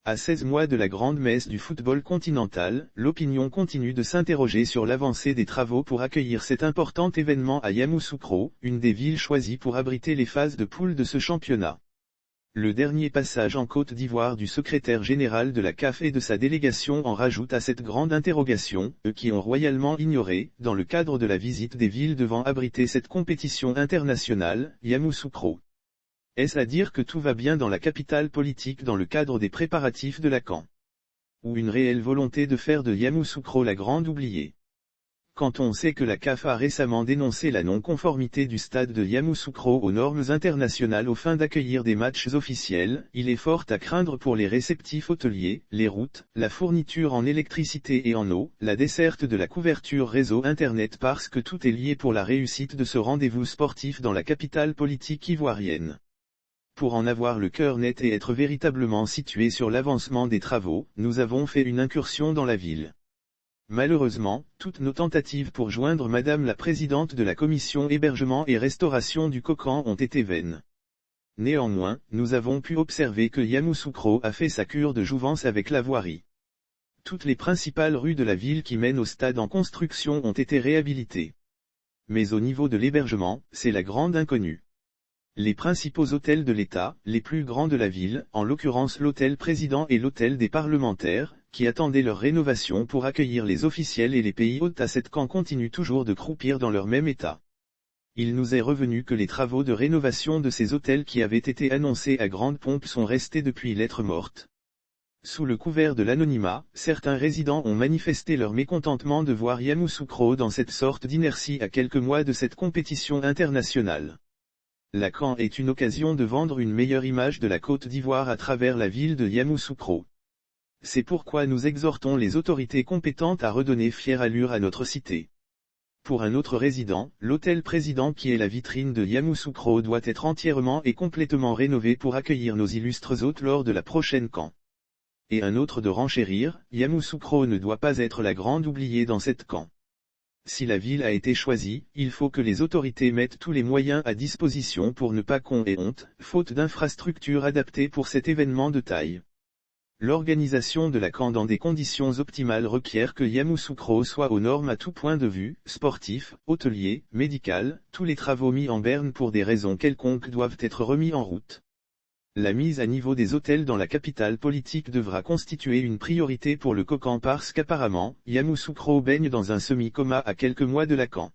À 16 mois de la grande messe du football continental, l'opinion continue de s'interroger sur l'avancée des travaux pour accueillir cet important événement à Yamoussoukro, une des villes choisies pour abriter les phases de poule de ce championnat. Le dernier passage en Côte d'Ivoire du secrétaire général de la CAF et de sa délégation en rajoute à cette grande interrogation, eux qui ont royalement ignoré, dans le cadre de la visite des villes devant abriter cette compétition internationale, Yamoussoukro. Est-ce à dire que tout va bien dans la capitale politique dans le cadre des préparatifs de la CAN? Ou une réelle volonté de faire de Yamoussoukro la grande oubliée? Quand on sait que la CAF a récemment dénoncé la non-conformité du stade de Yamoussoukro aux normes internationales aux fins d'accueillir des matchs officiels, il est fort à craindre pour les réceptifs hôteliers, les routes, la fourniture en électricité et en eau, la desserte de la couverture réseau Internet parce que tout est lié pour la réussite de ce rendez-vous sportif dans la capitale politique ivoirienne. Pour en avoir le cœur net et être véritablement situé sur l'avancement des travaux, nous avons fait une incursion dans la ville. Malheureusement, toutes nos tentatives pour joindre Madame la Présidente de la Commission Hébergement et Restauration du Cocan ont été vaines. Néanmoins, nous avons pu observer que Yamoussoukro a fait sa cure de jouvence avec la voirie. Toutes les principales rues de la ville qui mènent au stade en construction ont été réhabilitées. Mais au niveau de l'hébergement, c'est la grande inconnue. Les principaux hôtels de l'État, les plus grands de la ville, en l'occurrence l'hôtel président et l'hôtel des parlementaires, qui attendaient leur rénovation pour accueillir les officiels et les pays hôtes à cette CAN continuent toujours de croupir dans leur même état. Il nous est revenu que les travaux de rénovation de ces hôtels qui avaient été annoncés à grande pompe sont restés depuis lettre morte. Sous le couvert de l'anonymat, certains résidents ont manifesté leur mécontentement de voir Yamoussoukro dans cette sorte d'inertie à quelques mois de cette compétition internationale. La CAN est une occasion de vendre une meilleure image de la Côte d'Ivoire à travers la ville de Yamoussoukro. C'est pourquoi nous exhortons les autorités compétentes à redonner fière allure à notre cité. Pour un autre résident, l'hôtel président qui est la vitrine de Yamoussoukro doit être entièrement et complètement rénové pour accueillir nos illustres hôtes lors de la prochaine CAN. Et un autre de renchérir, Yamoussoukro ne doit pas être la grande oubliée dans cette CAN. Si la ville a été choisie, il faut que les autorités mettent tous les moyens à disposition pour ne pas qu'on ait honte, faute d'infrastructures adaptées pour cet événement de taille. L'organisation de la CAN dans des conditions optimales requiert que Yamoussoukro soit aux normes à tout point de vue, sportif, hôtelier, médical, tous les travaux mis en berne pour des raisons quelconques doivent être remis en route. La mise à niveau des hôtels dans la capitale politique devra constituer une priorité pour le Cocan parce qu'apparemment, Yamoussoukro baigne dans un semi-coma à quelques mois de la CAN.